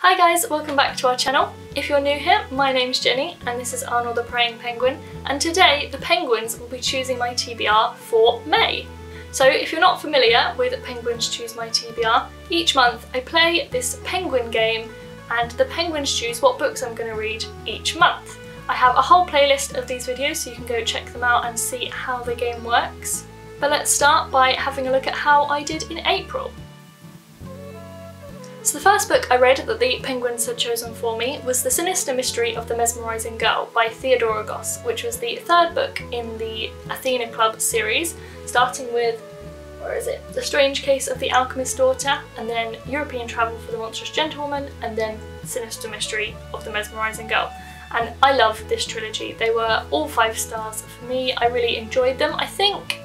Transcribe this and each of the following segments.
Hi guys, welcome back to our channel. If you're new here, my name's Jenny and this is Arnold the Praying Penguin, and today the penguins will be choosing my TBR for May. So if you're not familiar with Penguins Choose My TBR, each month I play this penguin game and the penguins choose what books I'm going to read each month. I have a whole playlist of these videos so you can go check them out and see how the game works. But let's start by having a look at how I did in April. So the first book I read that the penguins had chosen for me was The Sinister Mystery of the Mesmerising Girl by Theodora Goss, which was the third book in the Athena Club series, starting with, The Strange Case of the Alchemist's Daughter, and then European Travel for the Monstrous Gentlewoman, and then Sinister Mystery of the Mesmerising Girl. And I love this trilogy. They were all 5 stars for me. I really enjoyed them. I think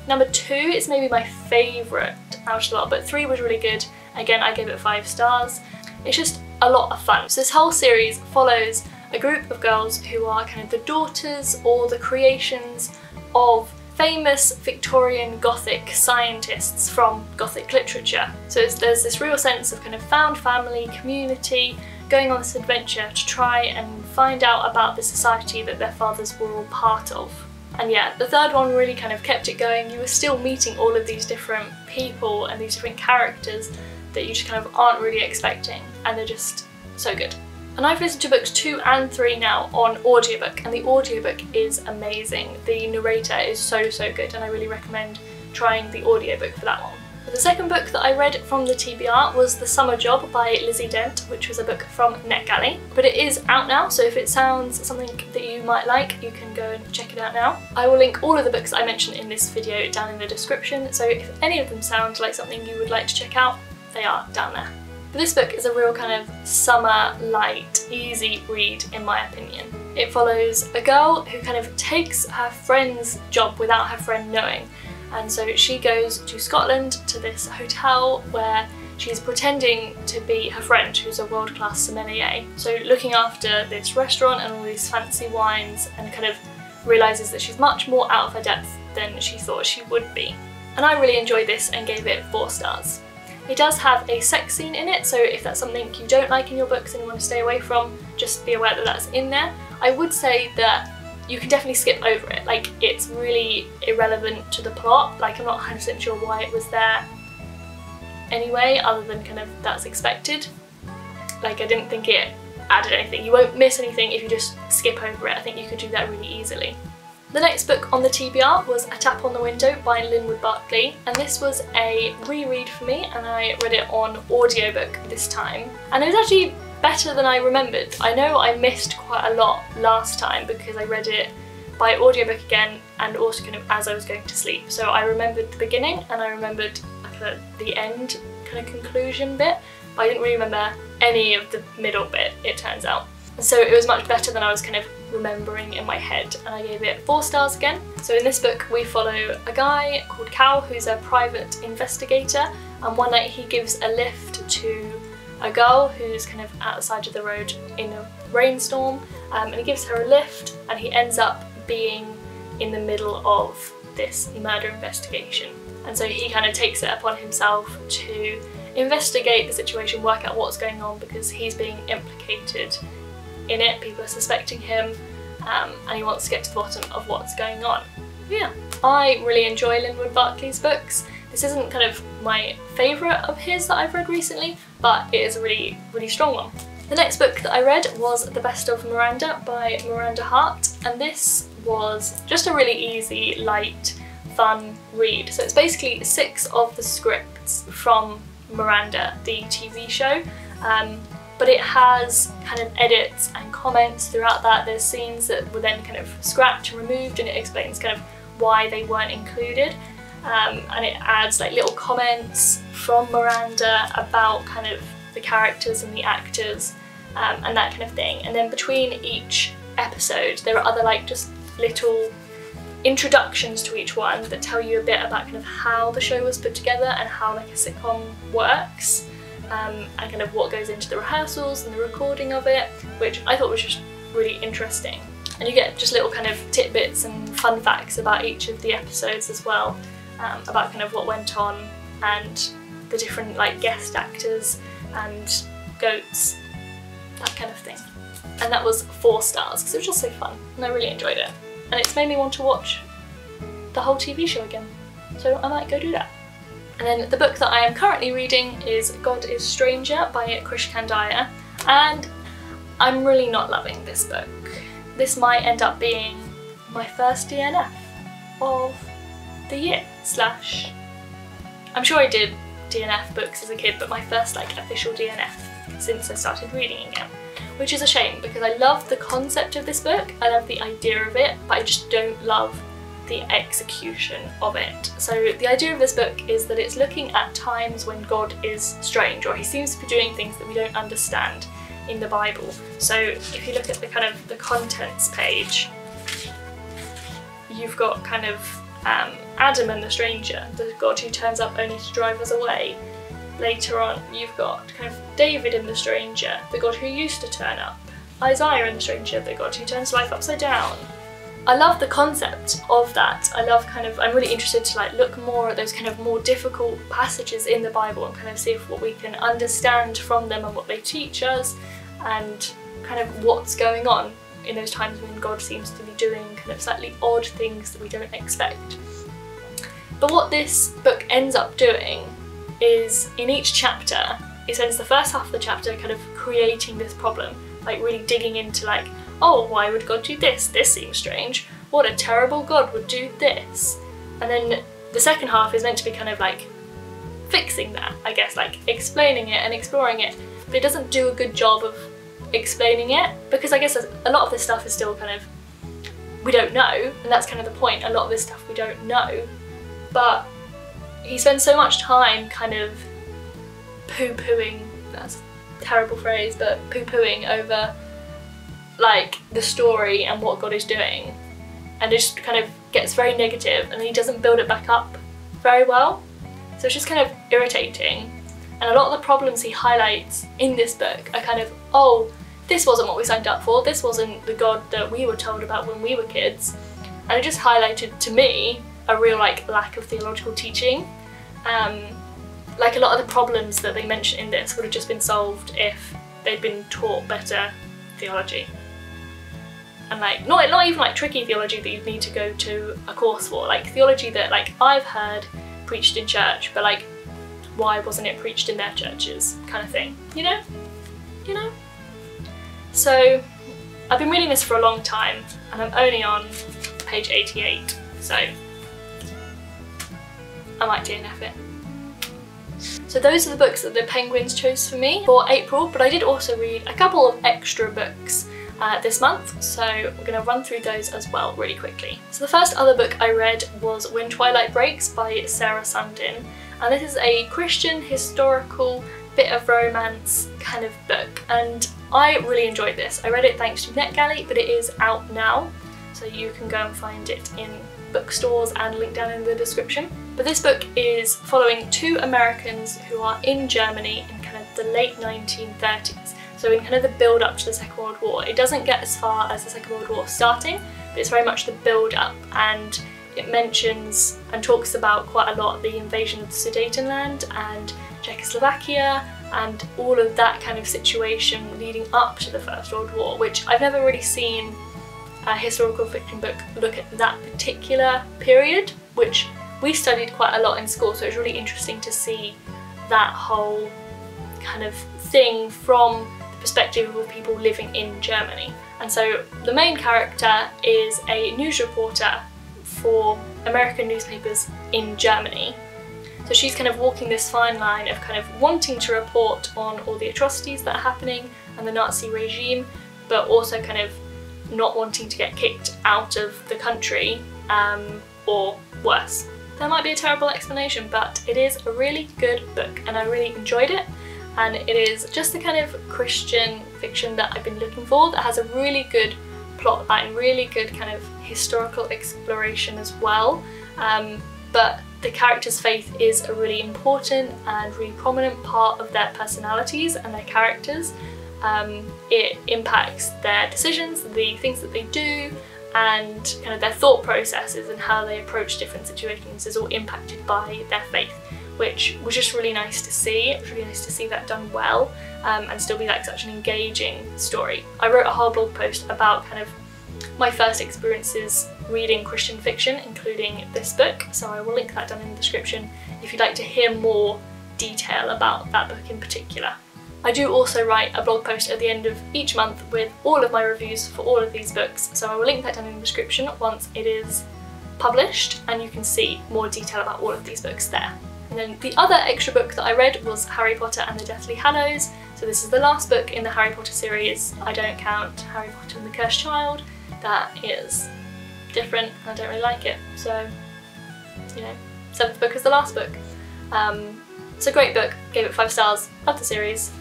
number 2 is maybe my favourite out of the lot, but 3 was really good. Again, I gave it 5 stars. It's just a lot of fun. So this whole series follows a group of girls who are kind of the daughters or the creations of famous Victorian Gothic scientists from Gothic literature. So there's this real sense of kind of found family, community, going on this adventure to try and find out about the society that their fathers were all part of. And yeah, the third one really kind of kept it going. You were still meeting all of these different people and these different characters that you just kind of aren't really expecting, and they're just so good. And I've listened to books 2 and 3 now on audiobook, and the audiobook is amazing. The narrator is so good, and I really recommend trying the audiobook for that one. But the second book that I read from the TBR was The Summer Job by Lizzie Dent, which was a book from NetGalley. But it is out now, so if it sounds something that you might like, you can go and check it out now. I will link all of the books I mentioned in this video down in the description, so if any of them sound like something you would like to check out, they are down there. But this book is a real kind of summer, light, easy read in my opinion. It follows a girl who kind of takes her friend's job without her friend knowing. And so she goes to Scotland to this hotel where she's pretending to be her friend, who's a world-class sommelier. So looking after this restaurant and all these fancy wines, and kind of realises that she's much more out of her depth than she thought she would be. And I really enjoyed this and gave it 4 stars. It does have a sex scene in it, so if that's something you don't like in your books and you want to stay away from, just be aware that that's in there. I would say that you can definitely skip over it. Like, it's really irrelevant to the plot. Like, I'm not 100% sure why it was there anyway, other than kind of that's expected. Like, I didn't think it added anything. You won't miss anything if you just skip over it. I think you could do that really easily. The next book on the TBR was A Tap on the Window by Linwood Barclay, and this was a reread for me, and I read it on audiobook this time. And it was actually better than I remembered. I know I missed quite a lot last time because I read it by audiobook again and also kind of as I was going to sleep. So I remembered the beginning and I remembered the end kind of conclusion bit, but I didn't really remember any of the middle bit, it turns out. So it was much better than I was kind of remembering in my head, and I gave it 4 stars again. So in this book we follow a guy called Cal who's a private investigator, and one night he gives a lift to a girl who's kind of at the side of the road in a rainstorm, and he gives her a lift and he ends up being in the middle of this murder investigation. And so he kind of takes it upon himself to investigate the situation, work out what's going on because he's being implicated in it, people are suspecting him, and he wants to get to the bottom of what's going on. Yeah, I really enjoy Linwood Barclay's books. This isn't kind of my favourite of his that I've read recently, but it is a really strong one. The next book that I read was The Best of Miranda by Miranda Hart, and this was just a really easy, light, fun read. So it's basically 6 of the scripts from Miranda, the TV show. But it has kind of edits and comments throughout that. There's scenes that were then kind of scrapped and removed, and it explains kind of why they weren't included. And it adds like little comments from Miranda about kind of the characters and the actors and that kind of thing. And then between each episode there are other like just little introductions to each one that tell you a bit about kind of how the show was put together and how like a sitcom works. And kind of what goes into the rehearsals and the recording of it, which I thought was just really interesting. And you get just little kind of tidbits and fun facts about each of the episodes as well, about kind of what went on and the different like guest actors and goats, that kind of thing. And that was 4 stars because it was just so fun and I really enjoyed it. And it's made me want to watch the whole TV show again, so I might go do that. And then the book that I am currently reading is God is Stranger by Krish Kandiah, and I'm really not loving this book. This might end up being my first DNF of the year / I'm sure I did DNF books as a kid, but my first like official DNF since I started reading again, which is a shame because I love the concept of this book, I love the idea of it, but I just don't love the execution of it. So the idea of this book is that it's looking at times when God is strange, or he seems to be doing things that we don't understand in the Bible. So if you look at the kind of the contents page, you've got kind of Adam and the stranger, the God who turns up only to drive us away. Later on you've got kind of David and the stranger, the God who used to turn up. Isaiah and the stranger, the God who turns life upside down. I love the concept of that. I love I'm really interested to like look more at those kind of more difficult passages in the Bible and kind of see what we can understand from them and what they teach us and kind of what's going on in those times when God seems to be doing kind of slightly odd things that we don't expect. But what this book ends up doing is in each chapter, it spends the first half of the chapter kind of creating this problem, like really digging into like, oh, why would God do this? This seems strange. What a terrible God would do this. And then the second half is meant to be kind of like fixing that, I guess, like explaining it and exploring it. But it doesn't do a good job of explaining it because I guess a lot of this stuff is still kind of, we don't know, and that's kind of the point. A lot of this stuff we don't know, but he spends so much time kind of poo-pooing, that's a terrible phrase, but poo-pooing over like the story and what God is doing, and it just kind of gets very negative and he doesn't build it back up very well. So it's just kind of irritating, and a lot of the problems he highlights in this book are kind of, oh, this wasn't what we signed up for, this wasn't the God that we were told about when we were kids, and it just highlighted to me a real like lack of theological teaching. Like a lot of the problems that they mention in this would have just been solved if they'd been taught better theology. And like not even like tricky theology that you'd need to go to a course for, like theology that like I've heard preached in church, but like why wasn't it preached in their churches kind of thing, you know? So I've been reading this for a long time and I'm only on page 88, so I might DNF it. So those are the books that the Penguins chose for me for April, but I did also read a couple of extra books this month, so we're going to run through those as well really quickly. So the first other book I read was When Twilight Breaks by Sarah Sundin, and this is a Christian historical bit of romance kind of book, and I really enjoyed this. I read it thanks to NetGalley, but it is out now, so you can go and find it in bookstores and link down in the description. But this book is following 2 Americans who are in Germany in kind of the late 1930s. So in kind of the build up to the Second World War. It doesn't get as far as the Second World War starting, but it's very much the build up, and it mentions and talks about quite a lot the invasion of the Sudetenland and Czechoslovakia and all of that kind of situation leading up to the First World War, which I've never really seen a historical fiction book look at that particular period, which we studied quite a lot in school, so it's really interesting to see that whole kind of thing from the perspective of people living in Germany. And so the main character is a news reporter for American newspapers in Germany. So she's kind of walking this fine line of kind of wanting to report on all the atrocities that are happening and the Nazi regime, but also kind of not wanting to get kicked out of the country, or worse. That might be a terrible explanation, but it is a really good book and I really enjoyed it, and it is just the kind of Christian fiction that I've been looking for, that has a really good plot line, really good kind of historical exploration as well, but the characters' faith is a really important and really prominent part of their personalities and their characters. It impacts their decisions, the things that they do, and kind of their thought processes and how they approach different situations is all impacted by their faith, which was just really nice to see. It was really nice to see that done well, and still be like such an engaging story. I wrote a whole blog post about kind of my first experiences reading Christian fiction, including this book, so I will link that down in the description if you'd like to hear more detail about that book in particular. I do also write a blog post at the end of each month with all of my reviews for all of these books, so I will link that down in the description once it is published, and you can see more detail about all of these books there. And then the other extra book that I read was Harry Potter and the Deathly Hallows. So this is the last book in the Harry Potter series. I don't count Harry Potter and the Cursed Child. That is different and I don't really like it. So, you know, 7th book is the last book. It's a great book, gave it 5 stars, love the series.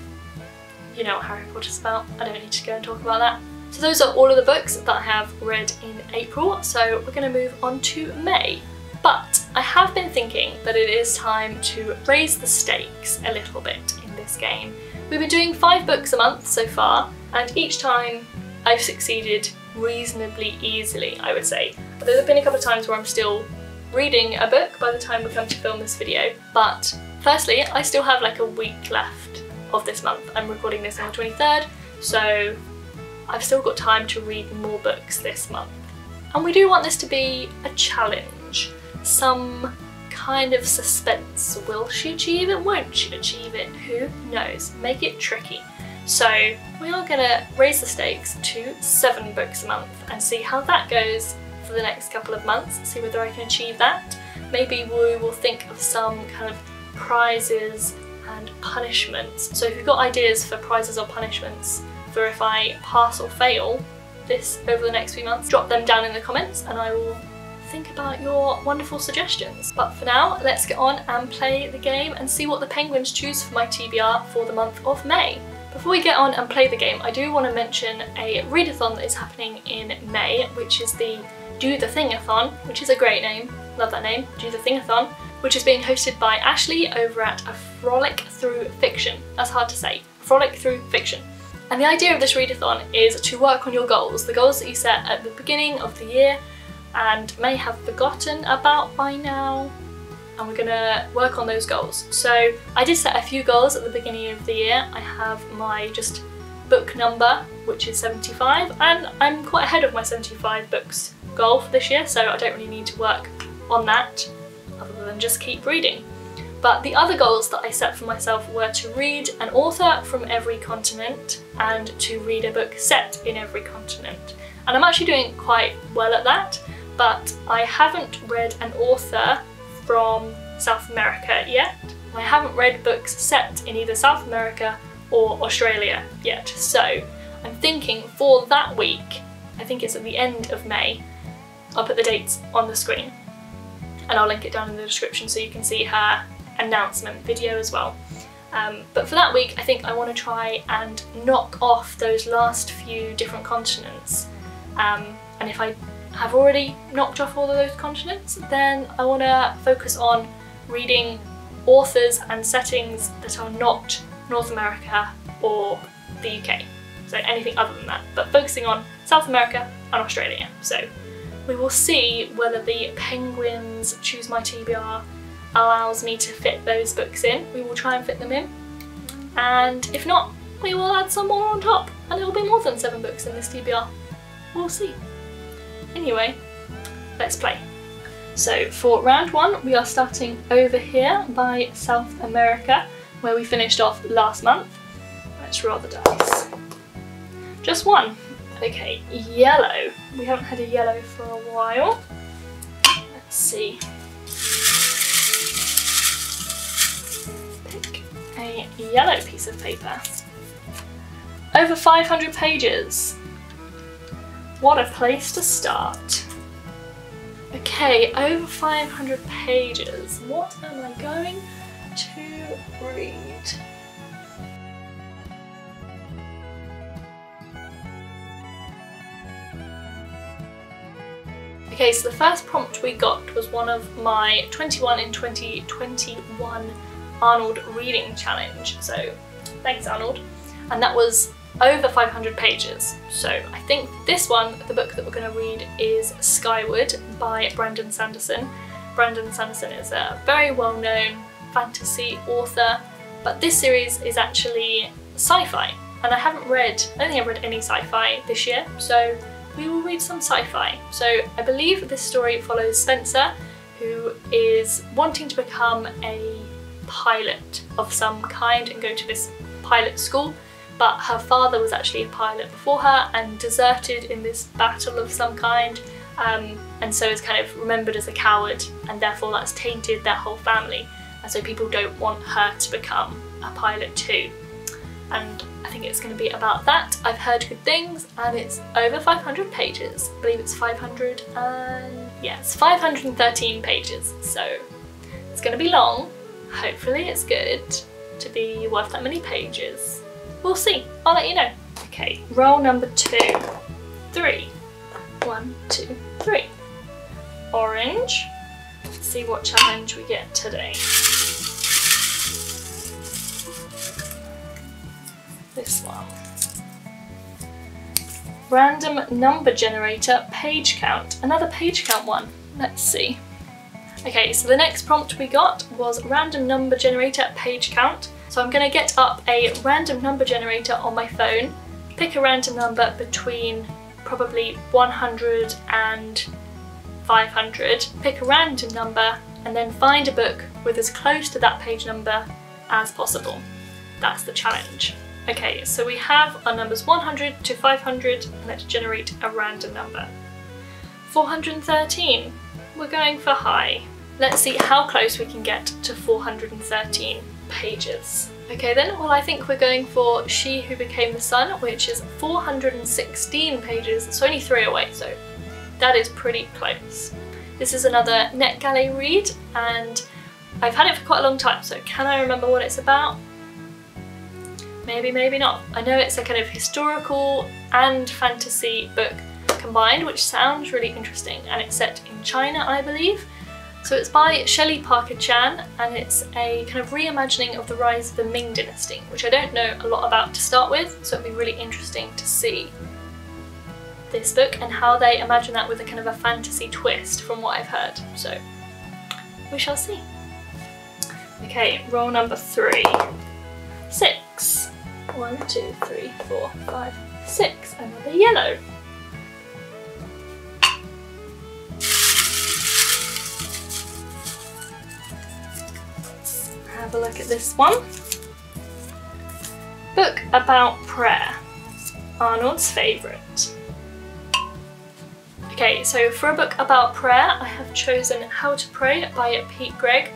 You know what Harry Potter's about, I don't need to go and talk about that. So those are all of the books that I have read in April, so we're going to move on to May. But I have been thinking that it is time to raise the stakes a little bit in this game. We've been doing 5 books a month so far, and each time I've succeeded reasonably easily, I would say. But there have been a couple of times where I'm still reading a book by the time we come to film this video. But firstly, I still have like a week left of this month. I'm recording this on the 23rd, so I've still got time to read more books this month. And we do want this to be a challenge, some kind of suspense. Will she achieve it? Won't she achieve it? Who knows? Make it tricky. So we are going to raise the stakes to 7 books a month and see how that goes for the next couple of months, see whether I can achieve that. Maybe we will think of some kind of prizes and punishments. So if you've got ideas for prizes or punishments for if I pass or fail this over the next few months, drop them down in the comments and I will think about your wonderful suggestions. But for now, let's get on and play the game and see what the penguins choose for my TBR for the month of May. Before we get on and play the game, I do want to mention a readathon that is happening in May, which is the DoTheThingAthon, which is a great name, love that name, DoTheThingAthon, which is being hosted by Ashleigh over at A Frolic Through Fiction. That's hard to say, A Frolic Through Fiction. And the idea of this readathon is to work on your goals, the goals that you set at the beginning of the year and may have forgotten about by now, and we're gonna work on those goals. So I did set a few goals at the beginning of the year. I have my just book number, which is 75, and I'm quite ahead of my 75 books goal for this year, so I don't really need to work on that other than just keep reading. But the other goals that I set for myself were to read an author from every continent and to read a book set in every continent. And I'm actually doing quite well at that, but I haven't read an author from South America yet. I haven't read books set in either South America or Australia yet. So I'm thinking for that week, I think it's at the end of May, I'll put the dates on the screen and I'll link it down in the description so you can see her announcement video as well. But for that week, I think I want to try and knock off those last few different continents. And if I have already knocked off all of those continents, then I want to focus on reading authors and settings that are not North America or the UK. So anything other than that, but focusing on South America and Australia. So we will see whether the penguins Choose My TBR allows me to fit those books in. We will try and fit them in, and if not, we will add some more on top and it will be more than 7 books in this TBR. We'll see. Anyway, let's play. So for round 1 we are starting over here by South America, where we finished off last month. Let's roll the dice. Just 1. Okay, yellow. We haven't had a yellow for a while. Let's see. Pick a yellow piece of paper. Over 500 pages. What a place to start. Okay, over 500 pages. What am I going to read? Okay, so the first prompt we got was one of my 21 in 2021 Arnold reading challenge. So thanks, Arnold. And that was over 500 pages. So I think this one, the book that we're going to read, is Skyward by Brandon Sanderson. Brandon Sanderson is a very well-known, fantasy author, but this series is actually sci-fi, and I don't think I've read any sci-fi this year, so we will read some sci-fi. So I believe this story follows Spencer, who is wanting to become a pilot of some kind and go to this pilot school, but her father was actually a pilot before her and deserted in this battle of some kind, and so is kind of remembered as a coward, and therefore that's tainted their whole family, and so people don't want her to become a pilot too. And I think it's going to be about that. I've heard good things, and it's over 500 pages. I believe it's 513 pages, so it's going to be long. Hopefully it's good to be worth that many pages. We'll see. I'll let you know. Okay, roll number 2. 3. 1, 2, 3. Orange. Let's see what challenge we get today. This one. Random number generator page count. Another page count one. Let's see. Okay, so the next prompt we got was random number generator page count. So I'm going to get up a random number generator on my phone, pick a random number between probably 100 and 500, pick a random number, and then find a book with as close to that page number as possible. That's the challenge. Okay, so we have our numbers 100 to 500, and let's generate a random number. 413. We're going for high. Let's see how close we can get to 413 pages. Okay then, well I think we're going for She Who Became the Sun, which is 416 pages. It's only 3 away, so that is pretty close. This is another NetGalley read, and I've had it for quite a long time, so can I remember what it's about? Maybe, maybe not. I know it's a kind of historical and fantasy book combined, which sounds really interesting, and it's set in China, I believe. So it's by Shelley Parker Chan, and it's a kind of reimagining of the rise of the Ming Dynasty, which I don't know a lot about to start with, so it'd be really interesting to see this book and how they imagine that with a kind of a fantasy twist from what I've heard. So we shall see. Okay, roll number 3. 6. 1, 2, 3, 4, 5, 6. Another yellow. Have a look at this one. Book about prayer. Arnold's favourite. Okay, so for a book about prayer, I have chosen How to Pray by Pete Greig,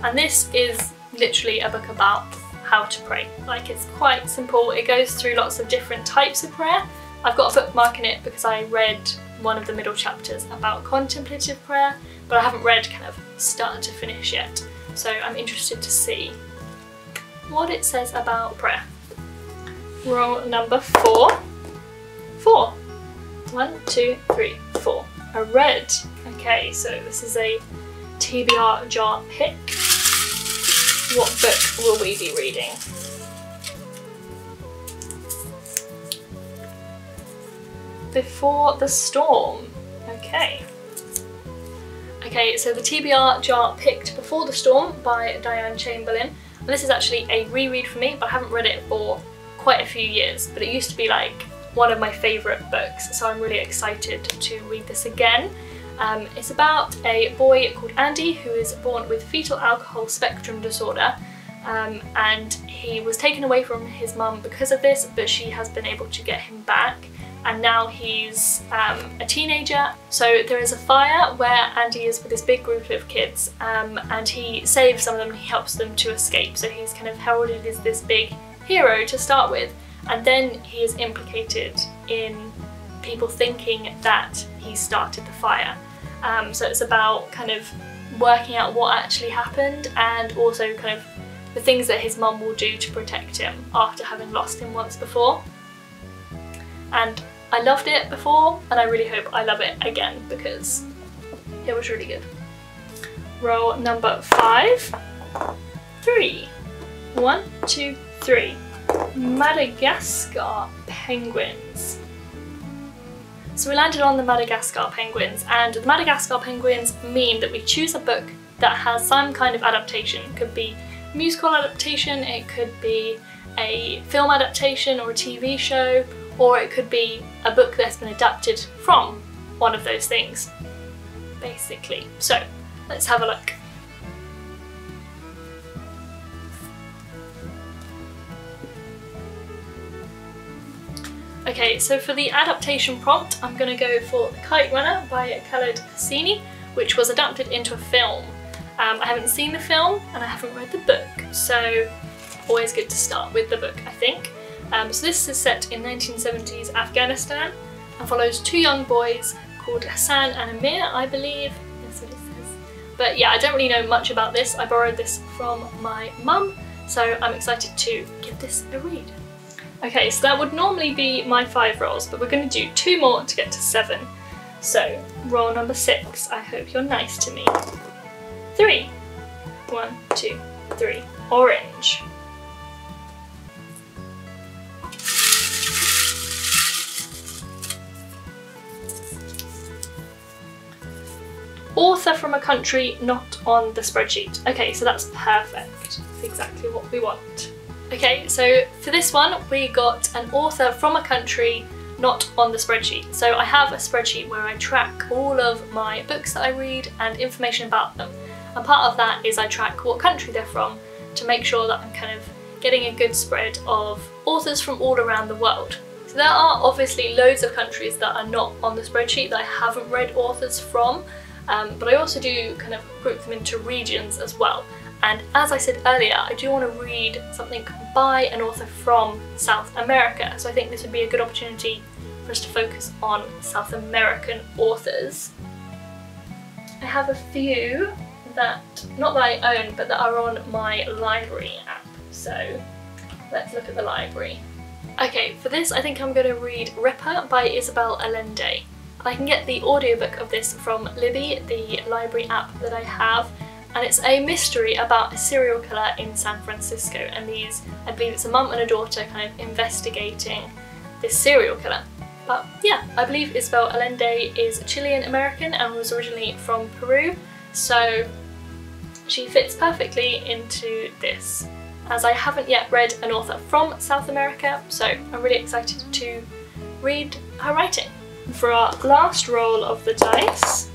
and this is literally a book about how to pray. Like, it's quite simple. It goes through lots of different types of prayer. I've got a bookmark in it because I read one of the middle chapters about contemplative prayer, but I haven't read kind of start to finish yet. So I'm interested to see what it says about prayer. Roll number 4. 4. 1, 2, 3, 4. A red. Okay, so this is a TBR jar pick. What book will we be reading? Before the Storm. Okay. Okay, so the TBR jar picked Before the Storm by Diane Chamberlain. And this is actually a reread for me, but I haven't read it for quite a few years, but it used to be like one of my favourite books, so I'm really excited to read this again. It's about a boy called Andy who is born with fetal alcohol spectrum disorder, and he was taken away from his mum because of this, but she has been able to get him back, and now he's a teenager. So there is a fire where Andy is with this big group of kids, and he saves some of them and he helps them to escape, so he's kind of heralded as this big hero to start with, and then he is implicated in people thinking that he started the fire. So it's about kind of working out what actually happened, and also kind of the things that his mum will do to protect him after having lost him once before. And I loved it before, and I really hope I love it again because it was really good. Roll number 5. 3. 1, 2, 3. Madagascar penguins. So we landed on the Madagascar penguins, and the Madagascar penguins mean that we choose a book that has some kind of adaptation. It could be musical adaptation, it could be a film adaptation or a TV show, or it could be a book that's been adapted from one of those things, basically. So let's have a look. Okay, so for the adaptation prompt, I'm going to go for The Kite Runner by Khaled Hosseini, which was adapted into a film. I haven't seen the film and I haven't read the book, so always good to start with the book, I think. So this is set in 1970s Afghanistan and follows two young boys called Hassan and Amir, I believe. That's what it says. But yeah, I don't really know much about this. I borrowed this from my mum, so I'm excited to give this a read. Okay, so that would normally be my 5 rolls, but we're going to do 2 more to get to 7. So, roll number 6. I hope you're nice to me. 3. 1, 2, 3. Orange. Author from a country not on the spreadsheet. Okay, so that's perfect. That's exactly what we want. Okay, so for this one, we got an author from a country not on the spreadsheet. So I have a spreadsheet where I track all of my books that I read and information about them. And part of that is I track what country they're from to make sure that I'm kind of getting a good spread of authors from all around the world. So there are obviously loads of countries that are not on the spreadsheet that I haven't read authors from, but I also do kind of group them into regions as well. And as I said earlier, I do want to read something by an author from South America, so I think this would be a good opportunity for us to focus on South American authors. I have a few that, not that I own, but that are on my library app, so let's look at the library. Okay, for this I think I'm going to read Ripper by Isabel Allende. I can get the audiobook of this from Libby, the library app that I have. And it's a mystery about a serial killer in San Francisco, and these, I believe it's a mum and a daughter kind of investigating this serial killer. But yeah, I believe Isabel Allende is Chilean American and was originally from Peru, so she fits perfectly into this. As I haven't yet read an author from South America, so I'm really excited to read her writing. For our last roll of the dice,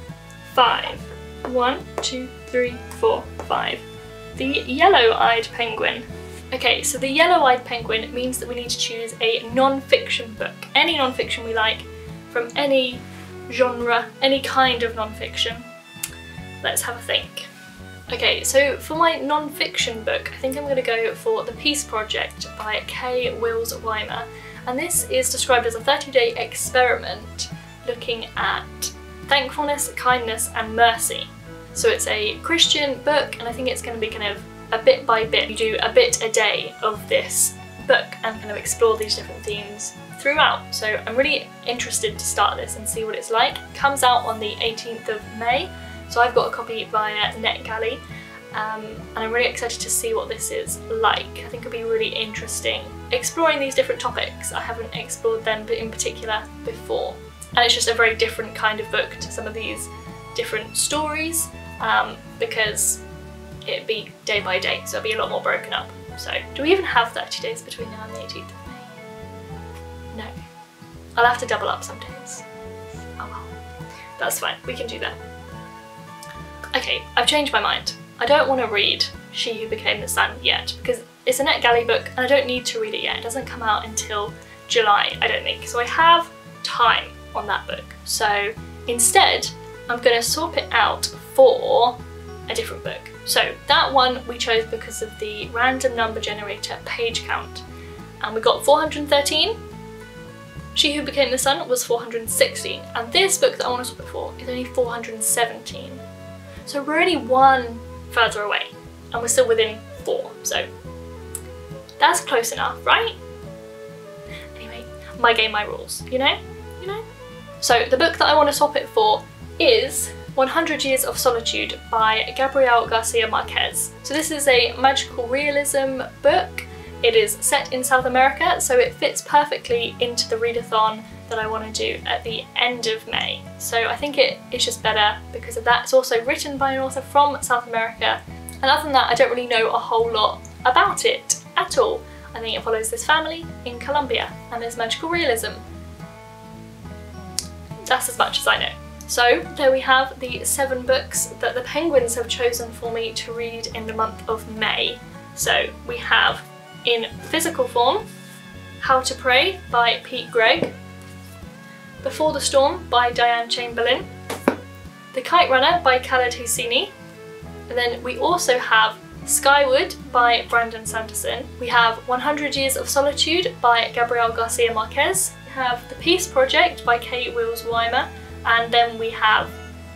5. 1, 2, 3, 4, 5. The Yellow-Eyed Penguin. Okay, so the Yellow-Eyed Penguin means that we need to choose a non-fiction book. Any non-fiction we like, from any genre, any kind of non-fiction. Let's have a think. Okay, so for my non-fiction book, I think I'm going to go for The Peace Project by K. Wills Weimer. And this is described as a 30-day experiment looking at thankfulness, kindness and mercy. So it's a Christian book, and I think it's going to be kind of a bit by bit. You do a bit a day of this book and kind of explore these different themes throughout. So I'm really interested to start this and see what it's like. It comes out on the 18th of May, so I've got a copy via NetGalley, and I'm really excited to see what this is like. I think it'll be really interesting exploring these different topics. I haven't explored them in particular before. And it's just a very different kind of book to some of these different stories, because it'd be day by day, so it'd be a lot more broken up. So, do we even have 30 days between now and the 18th of May? No. I'll have to double up some days. Oh well. That's fine, we can do that. Okay, I've changed my mind. I don't want to read She Who Became the Sun yet, because it's a NetGalley book and I don't need to read it yet. It doesn't come out until July, I don't think. So I have time on that book. So instead, I'm going to swap it out for a different book. So that one we chose because of the random number generator page count. And we got 413. She Who Became the Sun was 416. And this book that I want to swap it for is only 417. So we're only one further away. And we're still within 4. So that's close enough, right? Anyway, my game, my rules, you know? You know? So the book that I want to swap it for is 100 Years of Solitude by Gabriel Garcia Marquez. So this is a magical realism book. It is set in South America, so it fits perfectly into the readathon that I want to do at the end of May. So I think it's just better because of that. It's also written by an author from South America, And other than that, I don't really know a whole lot about it at all. I think it follows this family in Colombia and there's magical realism. That's as much as I know. So there we have the 7 books that the Penguins have chosen for me to read in the month of May. So we have, in physical form, How to Pray by Pete Greig, Before the Storm by Diane Chamberlain, The Kite Runner by Khaled Hosseini, and then we also have Skyward by Brandon Sanderson. We have 100 Years of Solitude by Gabriel Garcia Marquez. We have The Peace Project by Kate Wills Weimer, and then we have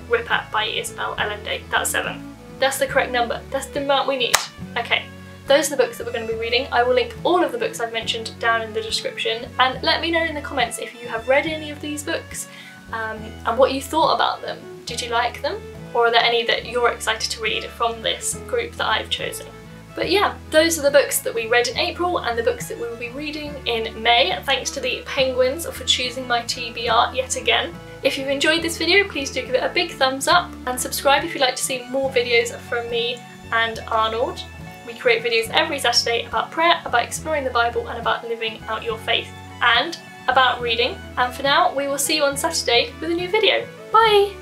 Ripper by Isabel Allende. That's 7. That's the correct number. That's the amount we need. Okay, those are the books that we're going to be reading. I will link all of the books I've mentioned down in the description, and let me know in the comments if you have read any of these books and what you thought about them. Did you like them? Or are there any that you're excited to read from this group that I've chosen? But yeah, those are the books that we read in April and the books that we will be reading in May. Thanks to the Penguins for choosing my TBR yet again. If you've enjoyed this video, please do give it a big thumbs up and subscribe if you'd like to see more videos from me and Arnold. We create videos every Saturday about prayer, about exploring the Bible and about living out your faith and about reading. And for now, we will see you on Saturday with a new video. Bye!